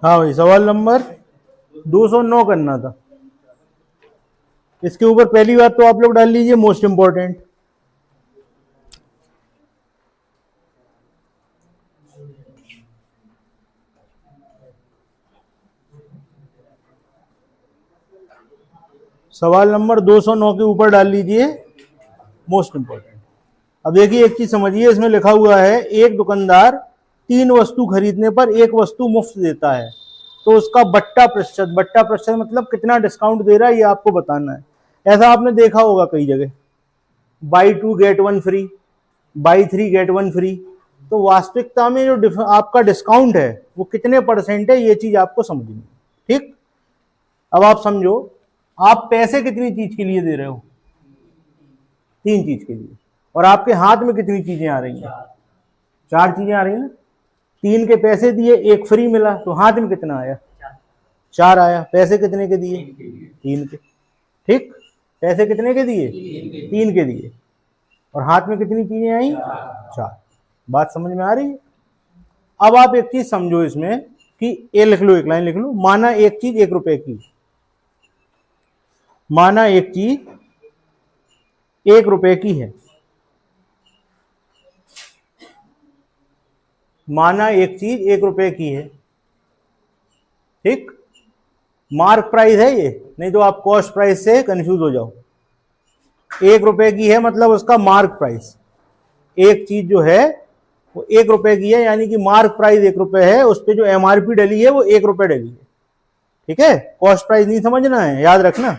हाँ भाई, सवाल नंबर 209 करना था। इसके ऊपर पहली बात तो आप लोग डाल लीजिए मोस्ट इंपॉर्टेंट। सवाल नंबर 209 के ऊपर डाल लीजिए मोस्ट इंपॉर्टेंट। अब देखिए, एक चीज समझिए, इसमें लिखा हुआ है एक दुकानदार 3 वस्तु खरीदने पर 1 वस्तु मुफ्त देता है, तो उसका बट्टा प्रतिशत मतलब कितना डिस्काउंट दे रहा है, ये आपको बताना है। ऐसा आपने देखा होगा कई जगह, buy 2 get 1 free, buy 3 get 1 free. तो वास्तविकता में जो आपका डिस्काउंट है वो कितने परसेंट है, ये चीज आपको समझनी है। ठीक, अब आप समझो, आप पैसे कितनी चीज के लिए दे रहे हो? 3 चीज के लिए। और आपके हाथ में कितनी चीजें आ रही हैं? 4 चीजें आ रही हैं ना। 3 के पैसे दिए, 1 फ्री मिला, तो हाथ में कितना आया? 4 आया। पैसे कितने के दिए? 3 के। ठीक, पैसे कितने के दिए? 3 के दिए। और हाथ में कितनी चीजें आई? 4। बात समझ में आ रही है? अब आप एक चीज समझो इसमें कि ये लिख लो, एक लाइन लिख लो, माना एक चीज 1 रुपए की, माना एक चीज 1 रुपए की है, माना एक चीज 1 रुपए की है। ठीक, मार्क प्राइस है ये, नहीं तो आप कॉस्ट प्राइस से कंफ्यूज हो जाओ। 1 रुपए की है मतलब उसका मार्क प्राइस, एक चीज जो है वो 1 रुपए की है, यानी कि मार्क प्राइस 1 रुपए है, उस पर जो एमआरपी डली है वो 1 रुपए डली है। ठीक है, कॉस्ट प्राइस नहीं समझना है, याद रखना।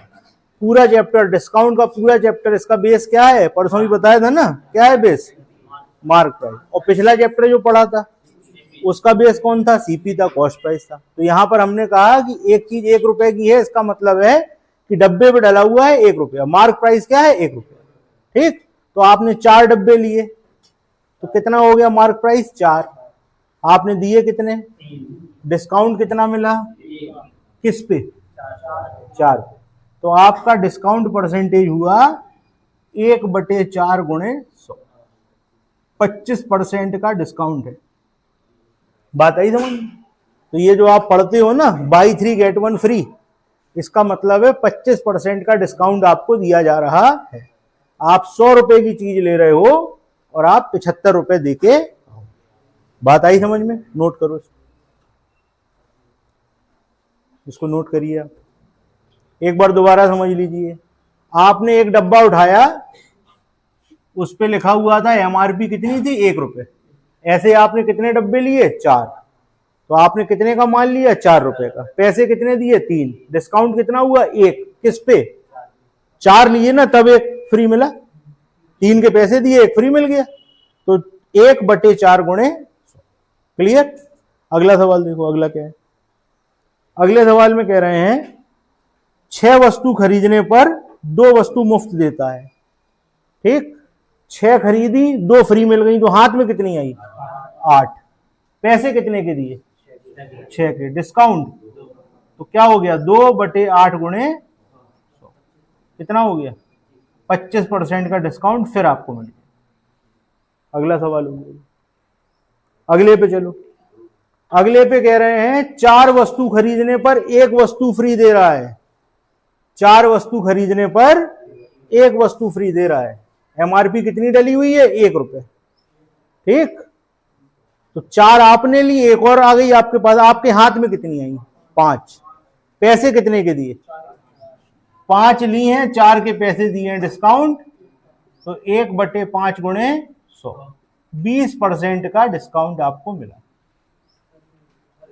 पूरा चैप्टर, डिस्काउंट का पूरा चैप्टर, इसका बेस क्या है? परसों भी बताया था ना, क्या है बेस? Mark price. और पिछला चैप्टर जो पढ़ा था उसका बेस कौन था? सीपी था, कॉस्ट प्राइस था। तो यहां पर हमने कहा कि एक चीज 1 रुपए की है, इसका मतलब है कि डब्बे पे डला हुआ है 1 रुपया, मार्क प्राइस क्या है? 1 रुपया। ठीक, तो आपने 4 डब्बे लिए, तो कितना हो गया मार्क प्राइस? 4। आपने दिए कितने? डिस्काउंट कितना मिला? किस पे? 4। तो आपका डिस्काउंट परसेंटेज हुआ 1/4 गुणे 100, 25% का डिस्काउंट है। बात आई समझ? तो ये जो आप पढ़ते हो ना, बाई 3 गेट 1 फ्री, इसका मतलब है 25% का डिस्काउंट आपको दिया जा रहा है। आप 100 रुपए की चीज ले रहे हो और आप 75 रुपए देके। बात आई समझ में? नोट करो इसको नोट करिए आप। एक बार दोबारा समझ लीजिए, आपने एक डब्बा उठाया, उस पे लिखा हुआ था एमआरपी कितनी थी? 1 रुपए। ऐसे आपने कितने डब्बे लिए? 4। तो आपने कितने का माल लिया? 4 रुपए का। पैसे कितने दिए? 3। डिस्काउंट कितना हुआ? 1। किस पे? 4 लिए ना, तब 1 फ्री मिला। 3 के पैसे दिए, 1 फ्री मिल गया। तो 1/4 गुणे 100। क्लियर? अगला सवाल देखो, अगला क्या है? अगले सवाल में कह रहे हैं 6 वस्तु खरीदने पर 2 वस्तु मुफ्त देता है। ठीक, 6 खरीदी, 2 फ्री मिल गई, तो हाथ में कितनी आई? 8। पैसे कितने के दिए? 6 के। डिस्काउंट तो क्या हो गया? 2/8 गुणे 100। कितना हो गया? 25% का डिस्काउंट फिर आपको मिल गया। अगला सवाल हो गया, अगले पे चलो। अगले पे कह रहे हैं 4 वस्तु खरीदने पर 1 वस्तु फ्री दे रहा है। 4 वस्तु खरीदने पर 1 वस्तु फ्री दे रहा है। एमआरपी कितनी डली हुई है? 1 रुपए। ठीक, तो 4 आपने ली, एक और आ गई आपके पास, आपके हाथ में कितनी आई? 5। पैसे कितने के दिए? 5 ली हैं, 4 के पैसे दिए हैं डिस्काउंट, तो 1/5 गुणे 100, 20% का डिस्काउंट आपको मिला।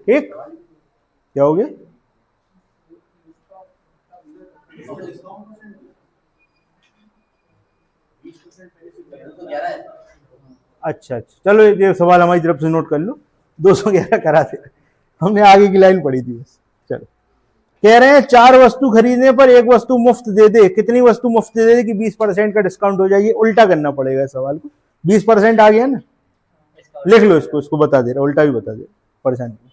ठीक, क्या हो गया? अच्छा, चलो ये सवाल हमारी तरफ से नोट कर लो, 211 करा दे, हमने आगे की लाइन पढ़ी थी बस। चलो, कह रहे हैं 4 वस्तु खरीदने पर 1 वस्तु मुफ्त दे दे। कितनी वस्तु मुफ्त दे दे कि 20% का डिस्काउंट हो जाए? उल्टा करना पड़ेगा इस सवाल को। 20% आ गया ना, लिख लो इसको बता दे रहा, उल्टा भी बता दे, परेशान नहीं।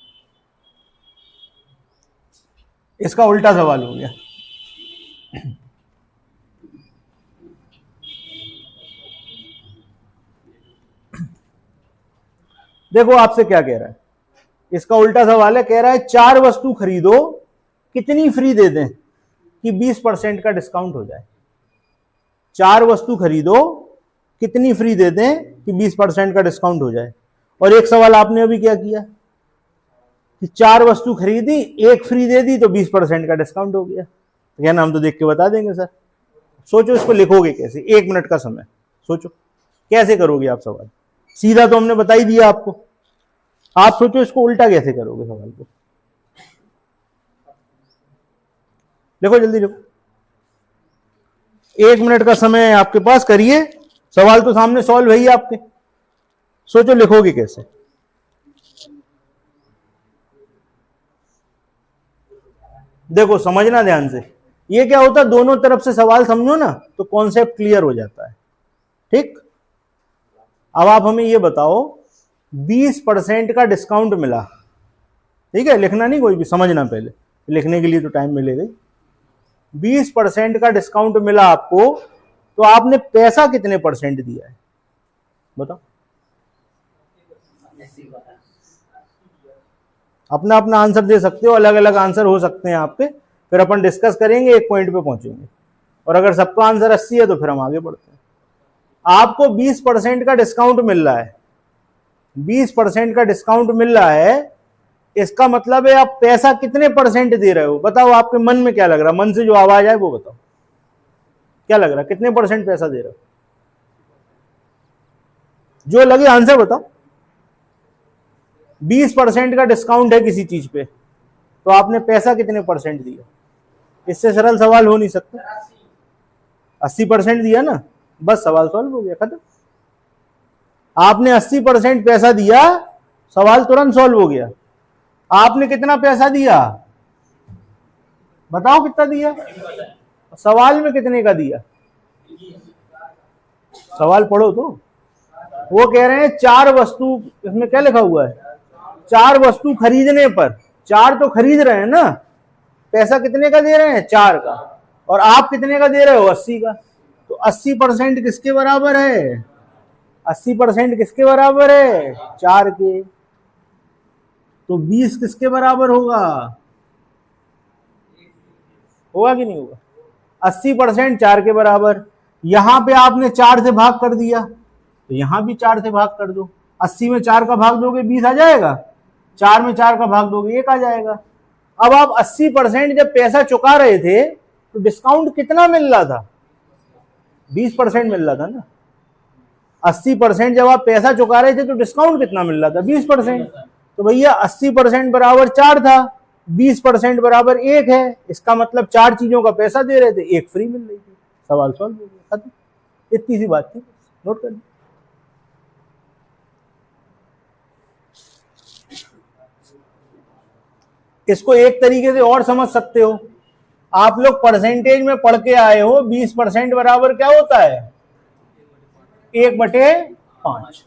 इसका उल्टा सवाल हो गया। देखो आपसे क्या कह रहा है, इसका उल्टा सवाल है। कह रहा है 4 वस्तु खरीदो, कितनी फ्री दे दें कि 20% का डिस्काउंट हो जाए? 4 वस्तु खरीदो, कितनी फ्री दे दें कि 20% का डिस्काउंट हो जाए? और एक सवाल आपने अभी क्या किया कि 4 वस्तु खरीदी, 1 फ्री दे दी, तो 20% का डिस्काउंट हो गया। तो कहना हम तो देख के बता देंगे सर। सोचो इसको लिखोगे कैसे, 1 मिनट का समय, सोचो कैसे करोगे आप सवाल। सीधा तो हमने बता ही दिया आपको, आप सोचो इसको उल्टा कैसे करोगे सवाल को। देखो जल्दी देखो, 1 मिनट का समय है आपके पास, करिए। सवाल तो सामने सॉल्व है ही आपके, सोचो लिखोगे कैसे। देखो समझना ध्यान से, ये क्या होता है, दोनों तरफ से सवाल समझो ना तो कॉन्सेप्ट क्लियर हो जाता है। ठीक, अब आप हमें ये बताओ, 20% का डिस्काउंट मिला, ठीक है, लिखना नहीं कोई भी, समझना पहले, लिखने के लिए तो टाइम मिलेगा। 20% का डिस्काउंट मिला आपको, तो आपने पैसा कितने % दिया है बताओ? अपना अपना आंसर दे सकते हो, अलग अलग आंसर हो सकते हैं आपके, फिर अपन डिस्कस करेंगे, एक पॉइंट पे पहुंचेंगे। और अगर सबका आंसर 80 है तो फिर हम आगे बढ़ते हैं। आपको 20% का डिस्काउंट मिल रहा है, 20% का डिस्काउंट मिल रहा है, इसका मतलब है आप पैसा कितने % दे रहे हो? बताओ, आपके मन में क्या लग रहा है? मन से जो आवाज आए वो बताओ, क्या लग रहा है, कितने % पैसा दे रहे हो? जो लगे आंसर बताओ। 20% का डिस्काउंट है किसी चीज पे, तो आपने पैसा कितने % दिया? इससे सरल सवाल हो नहीं सकता। 80% दिया ना, बस सवाल सॉल्व हो गया, खत्म। आपने 80% पैसा दिया, सवाल तुरंत सॉल्व हो गया। आपने कितना पैसा दिया बताओ, कितना दिया? सवाल में कितने का दिया? सवाल पढ़ो तो। वो कह रहे हैं 4 वस्तु, इसमें क्या लिखा हुआ है? 4 वस्तु खरीदने पर, 4 तो खरीद रहे हैं ना, पैसा कितने का दे रहे हैं? 4 का। और आप कितने का दे रहे हो? 80 का। तो 80% किसके बराबर है? 80% किसके बराबर है? 4 के। तो 20 किसके बराबर होगा? होगा कि नहीं होगा? 80% 4 के बराबर। यहां पे आपने 4 से भाग कर दिया, तो यहां भी 4 से भाग कर दो। 80 में 4 का भाग दोगे 20 आ जाएगा, 4 में 4 का भाग दोगे 1 आ जाएगा। अब आप 80% जब पैसा चुका रहे थे तो डिस्काउंट कितना मिल रहा था? 20% मिल रहा था ना। 80% जब आप पैसा चुका रहे थे तो डिस्काउंट कितना मिल रहा था? 20%। तो भैया 80% बराबर 4 था, 20% बराबर 1 है। इसका मतलब 4 चीजों का पैसा दे रहे थे, 1 फ्री मिल रही थी। सवाल सॉल्व हो गया, खत्म। इतनी सी बात थी, नोट कर ली। इसको एक तरीके से और समझ सकते हो, आप लोग परसेंटेज में पढ़ के आए हो, 20% बराबर क्या होता है? 1/5।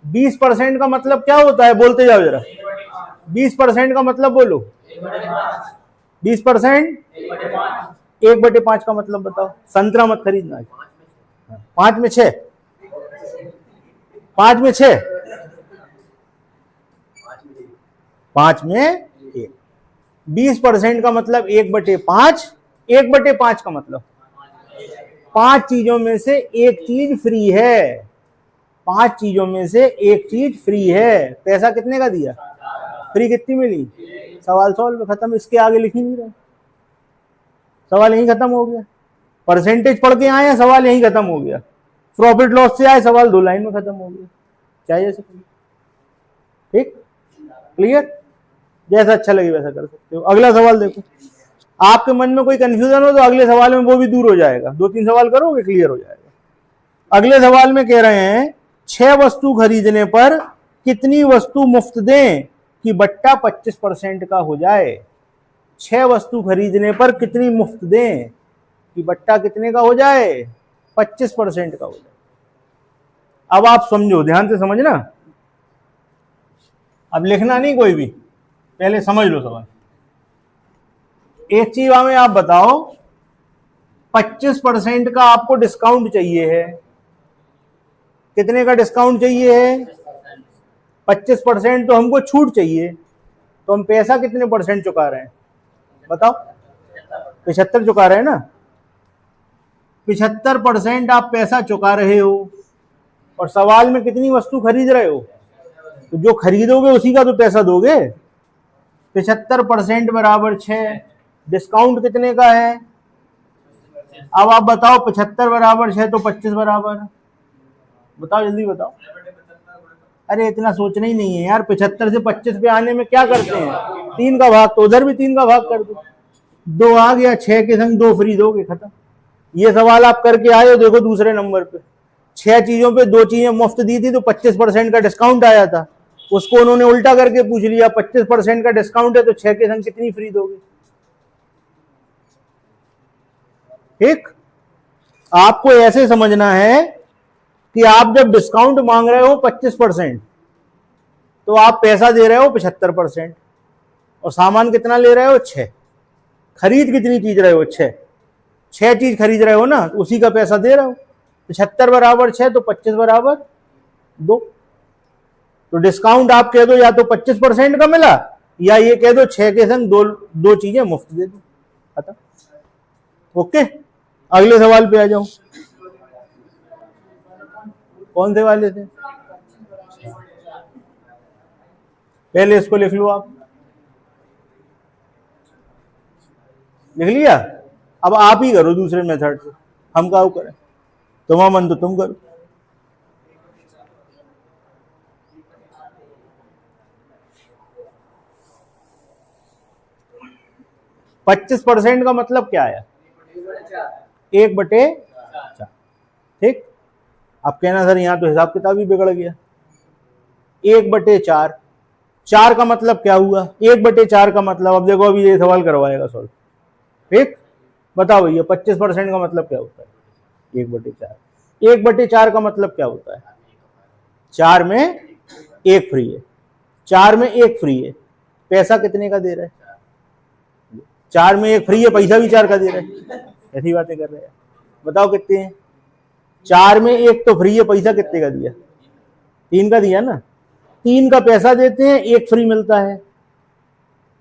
20% का मतलब क्या होता है? बोलते जाओ जरा। 20% का मतलब बोलो। 20% 1/5 का मतलब बताओ। संतरा मत खरीदना। 5 में 6, 5 में 6, 5 में 1। 20% का मतलब 1/5। 1/5 का मतलब 5 चीजों में से 1 चीज फ्री है। 5 चीजों में से एक चीज फ्री है। पैसा कितने का दिया? फ्री कितनी मिली? सवाल सॉल्व, खत्म। इसके आगे लिख ही नहीं रहे, सवाल यहीं खत्म हो गया। परसेंटेज पढ़ के आए हैं, सवाल यहीं खत्म हो गया। प्रॉफिट लॉस से आए, सवाल 2 लाइन में खत्म हो गया। चाहिए जैसे, ठीक, क्लियर? जैसा अच्छा लगे वैसा कर सकते हो। अगला सवाल देखो। आपके मन में कोई कंफ्यूजन हो तो अगले सवाल में वो भी दूर हो जाएगा। 2-3 सवाल करोगे, क्लियर हो जाएगा। अगले सवाल में कह रहे हैं 6 वस्तु खरीदने पर कितनी वस्तु मुफ्त दें कि बट्टा 25% का हो जाए। 6 वस्तु खरीदने पर कितनी मुफ्त दें कि बट्टा कितने का हो जाए? 25% का हो जाए। अब आप समझो, ध्यान से समझना। अब लिखना नहीं कोई भी, पहले समझ लो सवाल। एक चीज हमें आप बताओ, 25% का आपको डिस्काउंट चाहिए है। कितने का डिस्काउंट चाहिए है? 25% तो हमको छूट चाहिए। तो हम पैसा कितने % चुका रहे हैं बताओ? 75 चुका रहे हैं ना। 75% आप पैसा चुका रहे हो और सवाल में कितनी वस्तु खरीद रहे हो? तो जो खरीदोगे उसी का तो पैसा दोगे। 75% बराबर 6। डिस्काउंट कितने का है? अब आप बताओ, 75 बराबर 6 तो 25 बराबर, बताओ जल्दी बताओ। अरे इतना सोचना ही नहीं है यार। 75 से 25 पे आने में क्या करते हैं? 3 का भाग, तो उधर भी 3 का भाग कर दो। 2 आ गया, 6 के संग 2 फ्री दोगे, खत्म। ये सवाल आप करके आए हो, देखो दूसरे नंबर पे 6 चीजों पे 2 चीजें मुफ्त दी थी तो 25% का डिस्काउंट आया था। उसको उन्होंने उल्टा करके पूछ लिया, 25% का डिस्काउंट है तो 6 के संग कितनी फ्री दोगे? ठीक, आपको ऐसे समझना है कि आप जब डिस्काउंट मांग रहे हो 25%, तो आप पैसा दे रहे हो 75% और सामान कितना ले रहे हो? 6। खरीद कितनी चीज रहे हो? 6 चीज खरीद रहे हो ना, तो उसी का पैसा दे रहे हो। 75 बराबर 6 तो 25 बराबर 2। तो डिस्काउंट आप कह दो या तो 25% का मिला, या ये कह दो 6 के संग दो चीजें मुफ्त दे दो, खत्म। ओके, अगले सवाल पे आ जाओ। कौन से वाले थे? पहले इसको लिख लो आप। लिख लिया? अब आप ही करो दूसरे मेथड से, हम क्या करें? तुम्हारा मन तो तुम करो। %25 का मतलब क्या आया? 1/4। ठीक, अब कहना सर यहाँ तो हिसाब किताब ही बिगड़ गया। 1/4, 4 का मतलब क्या हुआ? 1/4 का मतलब, अब देखो अभी ये सवाल करवाएगा सॉल्व। ठीक, बताओ भैया 25% का मतलब क्या होता है? 1/4। 1/4 का मतलब क्या होता है? 4 में 1 फ्री है। 4 में 1 फ्री है, पैसा कितने का दे रहा है? 4 में 1 फ्री है, पैसा भी 4 का दे रहा है। ऐसी बातें कर रहे हैं, बताओ कितने हैं? 4 में 1 तो फ्री है, पैसा कितने का दिया? 3 का दिया ना। 3 का पैसा देते हैं, 1 फ्री मिलता है।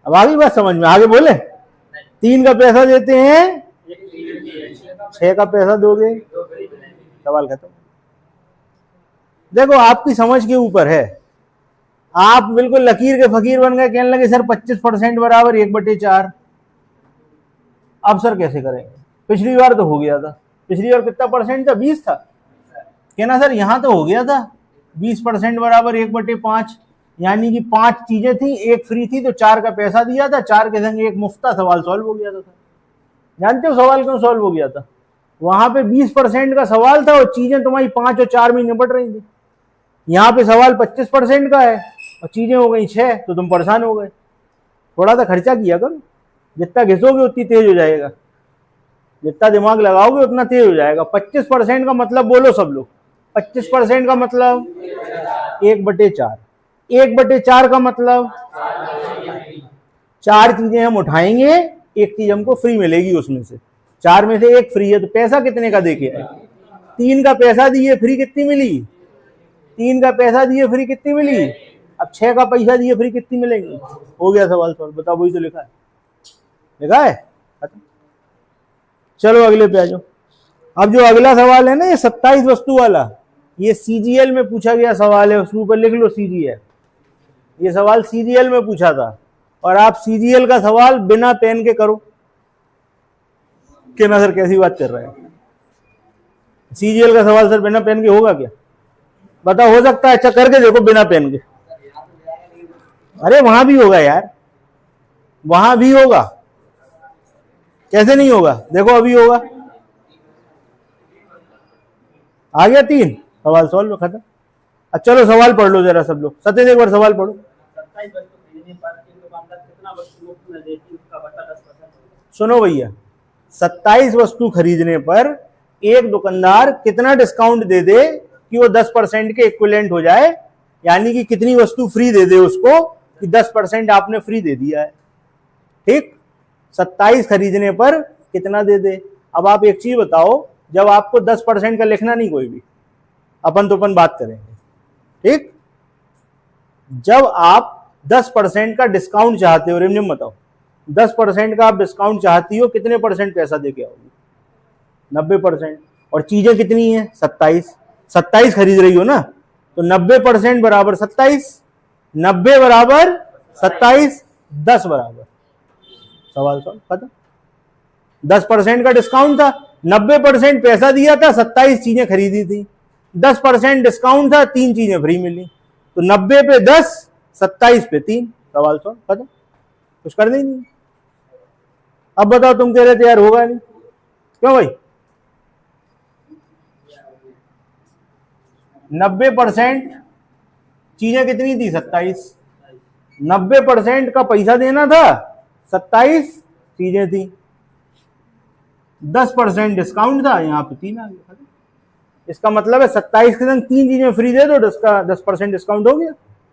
अब आगे बात समझ में, आगे बोले। 3 का पैसा देते हैं, 6 का पैसा दोगे, सवाल खत्म। देखो आपकी समझ के ऊपर है। आप बिल्कुल लकीर के फकीर बन गए, कहने लगे सर 25% बराबर 1/4। अब सर कैसे करेंगे? पिछली बार तो हो गया था। पिछली बार कितना % था? 20 था। कहना सर यहाँ तो हो गया था 20% बराबर 1/5, यानी कि 5 चीजें थी, 1 फ्री थी, तो 4 का पैसा दिया था, 4 के संग 1 मुफ्त था, सवाल सॉल्व हो गया था। जानते हो सवाल क्यों सॉल्व हो गया था? वहां पे 20% का सवाल था और चीजें तुम्हारी 5 और 4 में निपट रही थी। यहाँ पे सवाल 25% का है और चीजें हो गई 6, तो तुम परेशान हो गए। थोड़ा सा खर्चा किया करो, जितना घिसोगे उतनी तेज हो जाएगा, जितना दिमाग लगाओगे उतना तेज हो जाएगा। 25% का मतलब बोलो सब लोग। 25% का मतलब 1/4। 1/4 का मतलब 4 चीजें हम उठाएंगे, 1 चीज हमको फ्री मिलेगी उसमें से। 4 में से 1 फ्री है, तो पैसा कितने का देके आए? 3 का पैसा दिए, फ्री कितनी मिली? 3 का पैसा दिए, फ्री कितनी मिली? अब 6 का पैसा दिए, फ्री कितनी मिलेगी? हो गया सवाल सॉल्व। बताओ, वही तो लिखा है। लिखा है, चलो अगले पे आ जाओ। अब जो अगला सवाल है ना, ये 27 वस्तु वाला, ये सीजीएल में पूछा गया सवाल है, उसके ऊपर लिख लो सीजीएल। ये सवाल सीजीएल में पूछा था और आप सीजीएल का सवाल बिना पेन के करो कि ना सर कैसी बात कर रहे हैं। सीजीएल का सवाल सर बिना पेन के होगा क्या? बता, हो सकता है? अच्छा करके देखो बिना पेन के। अरे वहां भी होगा यार, वहां भी होगा, कैसे नहीं होगा? देखो अभी होगा। आ गया 3 सवाल, सॉल्व खत्म। अच्छा चलो सवाल पढ़ लो जरा सब लोग। सतीश एक बार सवाल पढ़ो। सुनो भैया, 27 वस्तु खरीदने पर एक दुकानदार कितना डिस्काउंट दे दे कि वो 10% के इक्विवेलेंट हो जाए, यानी कि कितनी वस्तु फ्री दे दे उसको कि 10% आपने फ्री दे दिया है। ठीक, 27 खरीदने पर कितना दे दे। अब आप एक चीज बताओ, जब आपको 10% का लिखना नहीं कोई भी, अपन तो अपन बात करेंगे। ठीक, जब आप 10% का डिस्काउंट चाहते हो, रिमझिम बताओ, 10% का आप डिस्काउंट चाहती हो, कितने परसेंट पैसा दे के आओगी? 90%। और चीजें कितनी है? 27 खरीद रही हो ना, तो 90% बराबर 27, 90 बराबर 27, 10 बराबर। सवाल सॉल्व खत्म। 10% का डिस्काउंट था, 90% पैसा दिया था, 27 चीजें खरीदी थी। 10% डिस्काउंट था, 3 चीजें फ्री मिली, तो 90 पे 10, 27 पे 3। सवाल सॉल्व खत्म, कुछ कर नहीं। अब बताओ, तुम कह रहे थे यार होगा नहीं, क्यों भाई? 90% चीजें कितनी थी? 27। 90% का पैसा देना था, 27 चीजें थी, 10% डिस्काउंट था, यहां पे 3 आ गया। इसका मतलब है 27 के संग 3 चीजें फ्री दे दो, 10% डिस्काउंट हो गया?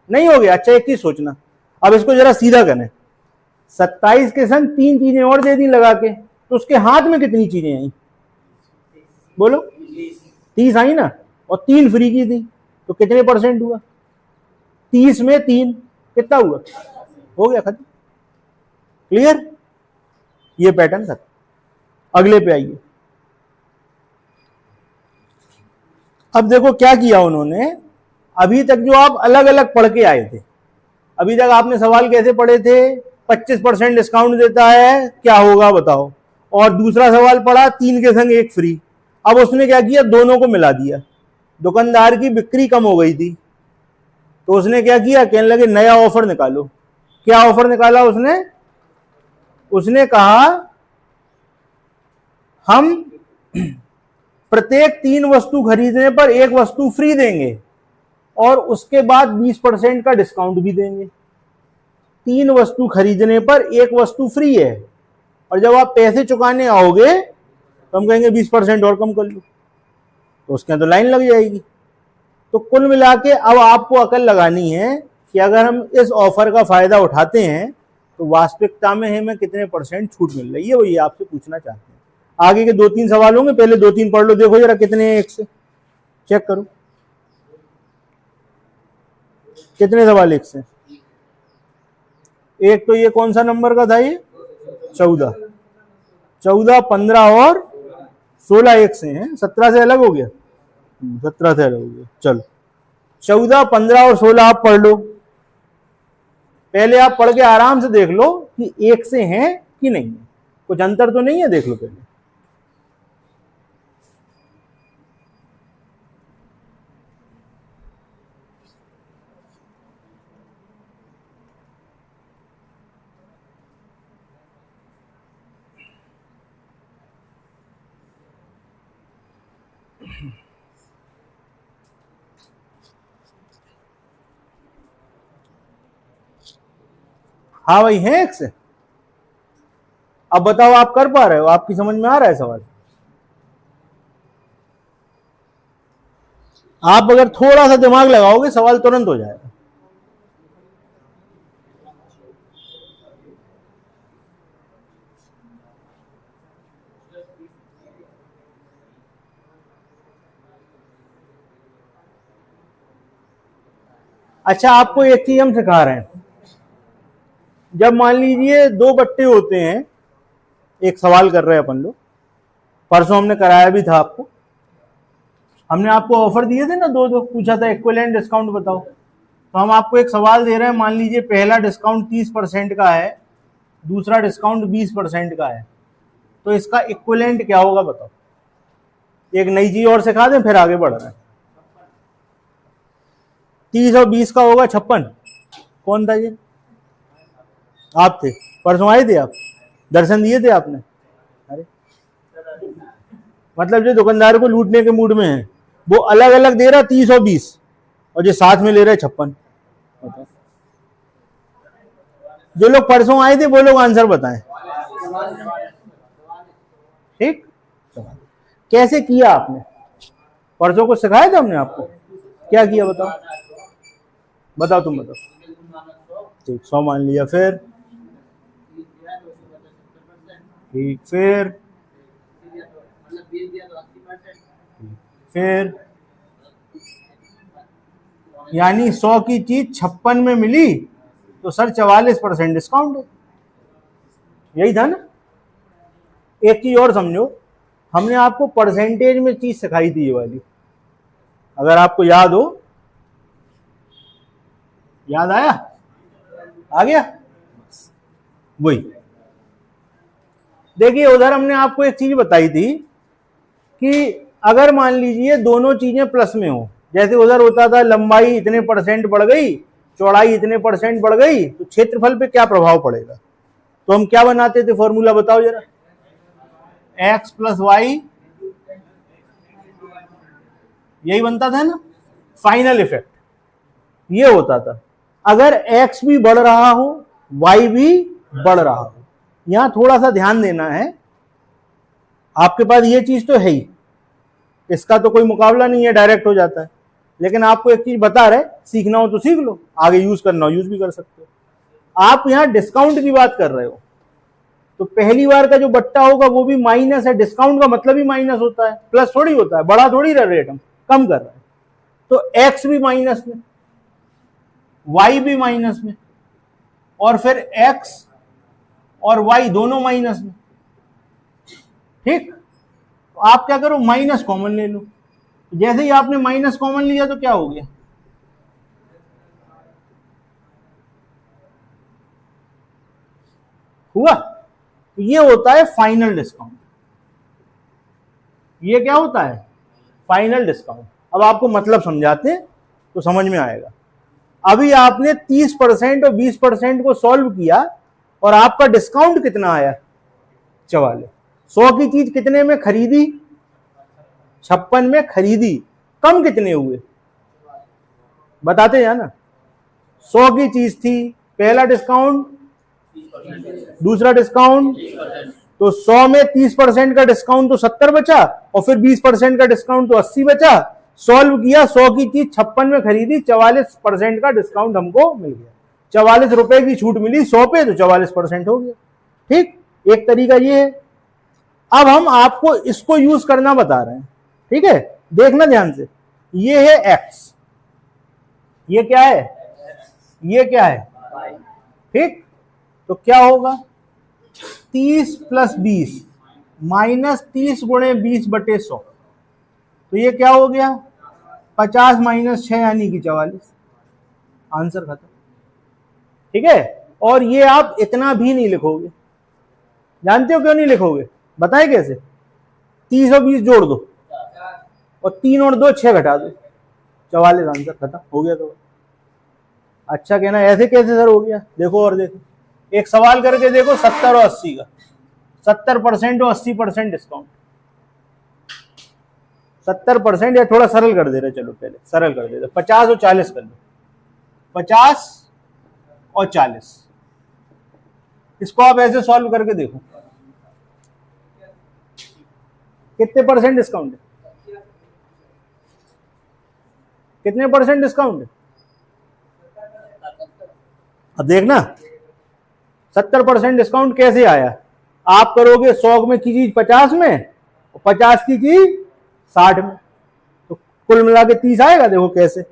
नहीं हो गया? अच्छा एक चीज सोचना, अब इसको जरा सीधा करें। 27 के संग 3 चीजें और दे दी लगा के, तो उसके हाथ में कितनी चीजें आई? बोलो, 30 आई ना, और 3 फ्री की थी, तो कितने परसेंट हुआ? 30 में 3 कितना हुआ? हो गया, खत्म। क्लियर? ये पैटर्न खत्म। अगले पे आइए। अब देखो क्या किया उन्होंने। अभी तक जो आप अलग अलग पढ़ के आए थे, अभी तक आपने सवाल कैसे पढ़े थे? 25% डिस्काउंट देता है, क्या होगा बताओ। और दूसरा सवाल पढ़ा 3 के संग 1 फ्री। अब उसने क्या किया? दोनों को मिला दिया। दुकानदार की बिक्री कम हो गई थी, तो उसने क्या किया? कहने लगे नया ऑफर निकालो। क्या ऑफर निकाला उसने? उसने कहा हम प्रत्येक 3 वस्तु खरीदने पर 1 वस्तु फ्री देंगे और उसके बाद 20% का डिस्काउंट भी देंगे। 3 वस्तु खरीदने पर 1 वस्तु फ्री है, और जब आप पैसे चुकाने आओगे तो हम कहेंगे 20% और कम कर लो, तो उसके अंदर लाइन लग जाएगी। तो कुल मिला के अब आपको अकल लगानी है कि अगर हम इस ऑफर का फायदा उठाते हैं तो वास्तविकता में हमें कितने % छूट मिल रही है, वो ये आपसे पूछना चाहते हैं। आगे के 2-3 सवाल होंगे, पहले 2-3 पढ़ लो, देखो जरा कितने हैं, एक से चेक करो कितने सवाल एक से। एक तो ये कौन सा नंबर का था? ये 14, 15 और 16 एक से हैं, 17 से अलग हो गया, 17 से अलग हो गया। चलो 14, 15 और 16 आप पढ़ लो। पहले आप पढ़ के आराम से देख लो कि एक से हैं कि नहीं है, कुछ अंतर तो नहीं है, देख लो पहले। हाँ भाई है एक से। अब बताओ आप कर पा रहे हो? आपकी समझ में आ रहा है सवाल? आप अगर थोड़ा सा दिमाग लगाओगे सवाल तुरंत हो जाएगा। अच्छा आपको एक चीज हम सिखा रहे हैं, जब मान लीजिए 2 बट्टे होते हैं, एक सवाल कर रहे हैं अपन लोग, परसों हमने कराया भी था आपको। हमने आपको ऑफर दिए थे ना, दो पूछा था इक्विवेलेंट डिस्काउंट बताओ। तो हम आपको एक सवाल दे रहे हैं, मान लीजिए पहला डिस्काउंट 30% का है, दूसरा डिस्काउंट 20% का है, तो इसका इक्विवेलेंट क्या होगा बताओ। एक नई चीज और सिखा दें फिर आगे बढ़ रहे हैं। 30 और 20 का होगा 56। कौन था ये? आप थे, परसों आए थे आप, दर्शन दिए थे आपने। अरे मतलब जो दुकानदार को लूटने के मूड में है वो अलग अलग दे रहा 30 और 20, और जो साथ में ले रहे 56। जो लोग परसों आए थे वो लोग आंसर बताएं। ठीक, कैसे किया आपने? परसों को सिखाया था हमने आपको, क्या किया बताओ, बताओ तुम बताओ। ठीक, 100 मान लिया, फिर ठीक, फिर यानी 100 की चीज 56 में मिली तो सर 44% डिस्काउंट है, यही था ना। एक चीज और समझो, हमने आपको परसेंटेज में चीज सिखाई थी ये वाली, अगर आपको याद हो, याद आया, आ गया। वही देखिए, उधर हमने आपको एक चीज बताई थी कि अगर मान लीजिए दोनों चीजें प्लस में हो, जैसे उधर होता था लंबाई इतने % बढ़ गई, चौड़ाई इतने % बढ़ गई, तो क्षेत्रफल पे क्या प्रभाव पड़ेगा। तो हम क्या बनाते थे, फॉर्मूला बताओ जरा। x प्लस वाई, यही बनता था ना, फाइनल इफेक्ट ये होता था। अगर x भी बढ़ रहा हो, y भी बढ़ रहा हो, यहां थोड़ा सा ध्यान देना है। आपके पास ये चीज तो है ही, इसका तो कोई मुकाबला नहीं है, डायरेक्ट हो जाता है। लेकिन आपको एक चीज बता रहे, सीखना हो तो सीख लो, आगे यूज करना हो यूज भी कर सकते हो। आप यहां डिस्काउंट की बात कर रहे हो, तो पहली बार का जो बट्टा होगा वो भी माइनस है। डिस्काउंट का मतलब ही माइनस होता है, प्लस थोड़ी होता है, बड़ा थोड़ी रेट हम कम कर रहे हैं। तो x भी माइनस में, y भी माइनस में, और फिर x और y दोनों माइनस में। ठीक, तो आप क्या करो, माइनस कॉमन ले लो। जैसे ही आपने माइनस कॉमन लिया तो क्या हो गया, हुआ। तो ये होता है फाइनल डिस्काउंट। ये क्या होता है, फाइनल डिस्काउंट। अब आपको मतलब समझाते हैं तो समझ में आएगा। अभी आपने 30% और 20% को सॉल्व किया और आपका डिस्काउंट कितना आया, 44। 100 की चीज कितने में खरीदी, 56 में खरीदी, कम कितने हुए बताते जाना। 100 की चीज थी, पहला डिस्काउंट, दूसरा डिस्काउंट, तो 100 में 30% का डिस्काउंट तो 70 बचा, और फिर 20% का डिस्काउंट तो 80 बचा। सॉल्व किया, 100 की चीज 56 में खरीदी, 44% का डिस्काउंट हमको मिल गया। 44 रुपए की छूट मिली 100 पे, तो 44% हो गया। ठीक, एक तरीका ये है। अब हम आपको इसको यूज करना बता रहे हैं, ठीक है, देखना ध्यान से। ये है x, ये क्या है, ये क्या है, ठीक। तो क्या होगा, 30 प्लस 20 माइनस 30 गुणे 20/100, तो ये क्या हो गया, 50 माइनस 6 यानी कि 44। आंसर खत्म, ठीक है। और ये आप इतना भी नहीं लिखोगे, जानते हो क्यों नहीं लिखोगे, बताए कैसे। 30 और 20 जोड़ दो, और 3 और 2 6 घटा दो, 44। आंसर खत्म हो गया। तो अच्छा कहना, ऐसे कैसे सर हो गया, देखो और देखो, एक सवाल करके देखो 70 और 80 का, 70% और 80% डिस्काउंट। 70%, या थोड़ा सरल कर दे रहे, चलो पहले सरल कर दे रहे, 50 और 40 कर लो, 50 और 40। इसको आप ऐसे सॉल्व करके देखो कितने % डिस्काउंट है, कितने % डिस्काउंट है। अब देखना 70% डिस्काउंट कैसे आया। आप करोगे 100 में की चीज 50 में, और 50 की चीज 60 में, तो कुल मिला के 30 आएगा। देखो कैसे,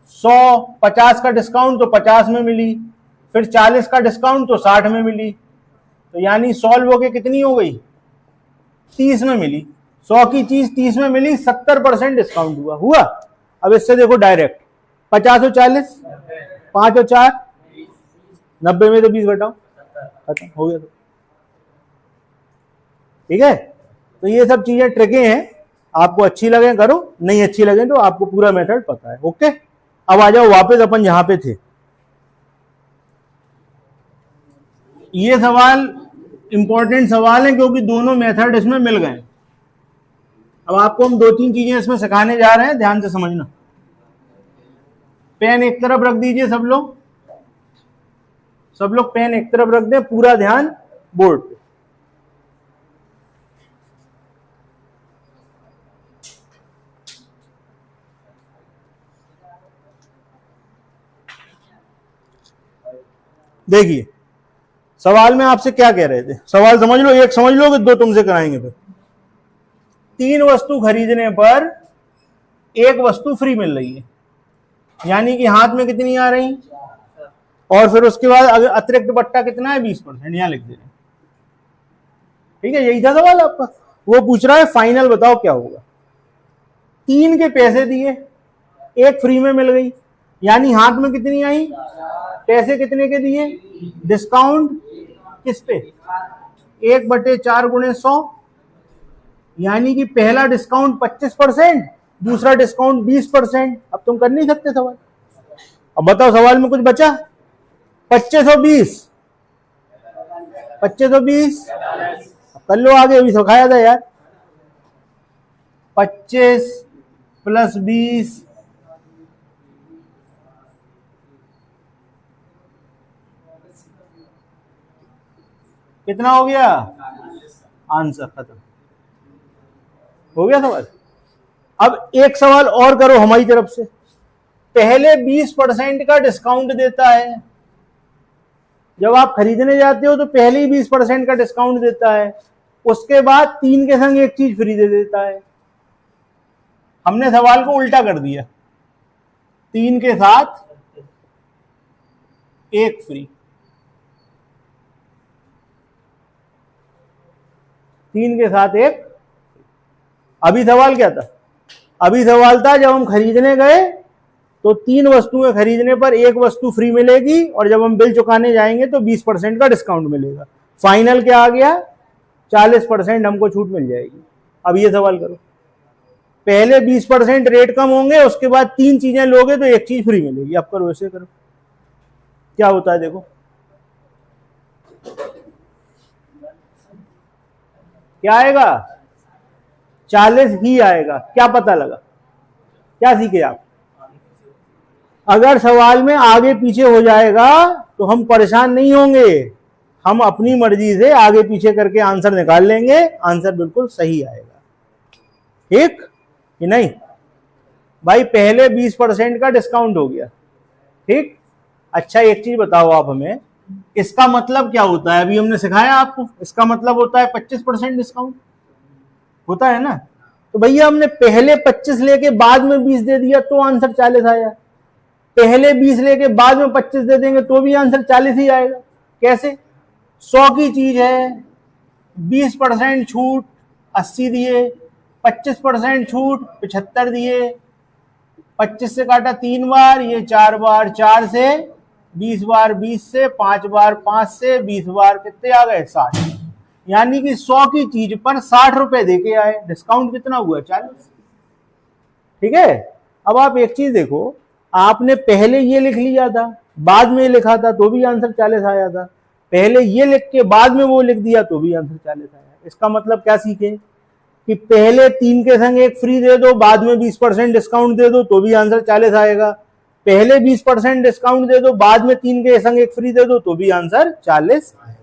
100 50 का डिस्काउंट तो 50 में मिली, फिर 40 का डिस्काउंट तो 60 में मिली, तो यानी सॉल्व होके कितनी हो गई, 30 में मिली। 100 की चीज 30 में मिली, 70% डिस्काउंट हुआ हुआ। अब इससे देखो डायरेक्ट 50 और 40, 5 और 4 90 में तो 20 घटाओ, खत्म हो गया। ठीक है, तो ये सब चीजें ट्रिकें हैं, आपको अच्छी लगे करो, नहीं अच्छी लगे तो आपको पूरा मेथड पता है। ओके, अब आ जाओ वापस अपन जहां पे थे। ये सवाल इंपॉर्टेंट सवाल है क्योंकि दोनों मेथड इसमें मिल गए। अब आपको हम 2-3 चीजें इसमें सिखाने जा रहे हैं, ध्यान से समझना। पेन एक तरफ रख दीजिए सब लोग, पेन एक तरफ रख दें, पूरा ध्यान बोर्ड पे। देखिए सवाल में आपसे क्या कह रहे थे, सवाल समझ लो, एक समझ लो कि दो तुमसे कराएंगे। फिर 3 वस्तु खरीदने पर एक वस्तु फ्री मिल रही है, यानी कि हाथ में कितनी आ रही, और फिर उसके बाद अगर अतिरिक्त बट्टा कितना है 20%, यहां लिख दे रहे हैं। ठीक है, यही था सवाल आपका। वो पूछ रहा है फाइनल बताओ क्या होगा। 3 के पैसे दिए, एक फ्री में मिल गई, यानी हाथ में कितनी आई, पैसे कितने के दिए, डिस्काउंट किस पे, 1/4 × 100, यानी कि पहला डिस्काउंट 25%, दूसरा डिस्काउंट 20%। अब तुम कर नहीं सकते सवाल। अब बताओ सवाल में कुछ बचा, 2520, 2520 कर लो आगे, अभी सिखाया था यार। 25 + 20 कितना हो गया, आंसर खत्म हो गया सवाल। अब एक सवाल और करो हमारी तरफ से। पहले 20% का डिस्काउंट देता है, जब आप खरीदने जाते हो तो पहले ही 20% का डिस्काउंट देता है, उसके बाद 3 के संग एक चीज फ्री दे देता है। हमने सवाल को उल्टा कर दिया, 3 के साथ एक फ्री, 3 के साथ एक। अभी सवाल क्या था, अभी सवाल था जब हम खरीदने गए तो 3 वस्तुएं खरीदने पर एक वस्तु फ्री मिलेगी, और जब हम बिल चुकाने जाएंगे तो 20% का डिस्काउंट मिलेगा। फाइनल क्या आ गया, 40% हमको छूट मिल जाएगी। अब ये सवाल करो, पहले 20% रेट कम होंगे, उसके बाद 3 चीजें लोगे तो एक चीज फ्री मिलेगी। अब करो, ऐसे करो, क्या होता है देखो, क्या आएगा, 40 ही आएगा। क्या पता लगा, क्या सीखे आप। अगर सवाल में आगे पीछे हो जाएगा तो हम परेशान नहीं होंगे, हम अपनी मर्जी से आगे पीछे करके आंसर निकाल लेंगे, आंसर बिल्कुल सही आएगा। ठीक कि नहीं भाई, पहले 20% का डिस्काउंट हो गया। ठीक, अच्छा एक चीज बताओ आप हमें, इसका मतलब क्या होता है, अभी हमने सिखाया आपको, इसका मतलब होता है 25% डिस्काउंट होता है ना। तो भैया हमने पहले 25 लेके बाद में 20 दे दिया तो आंसर 40 आया, पहले 20 लेके बाद में 25 दे देंगे तो भी आंसर 40 ही आएगा। कैसे, 100 की चीज है, 20% छूट 80 दिए, 25% छूट 75 दिए, 25 से काटा 3 बार, ये 4 बार, 4 से 20 बार, 20 से 5 बार, 5 से 20 बार, कितने आ गए 60, यानी कि 100 की चीज पर 60 रुपए देके आए, डिस्काउंट कितना हुआ 40। ठीक है, अब आप एक चीज देखो, आपने पहले ये लिख लिया था बाद में लिखा था तो भी आंसर 40 आया था, पहले ये लिख के बाद में वो लिख दिया तो भी आंसर 40 आया। इसका मतलब क्या सीखे कि पहले 3 के संग एक फ्री दे दो, बाद में 20% डिस्काउंट दे दो तो भी आंसर 40 आएगा, पहले 20% डिस्काउंट दे दो, बाद में 3 के संग एक फ्री दे दो तो भी आंसर 40 आएगा।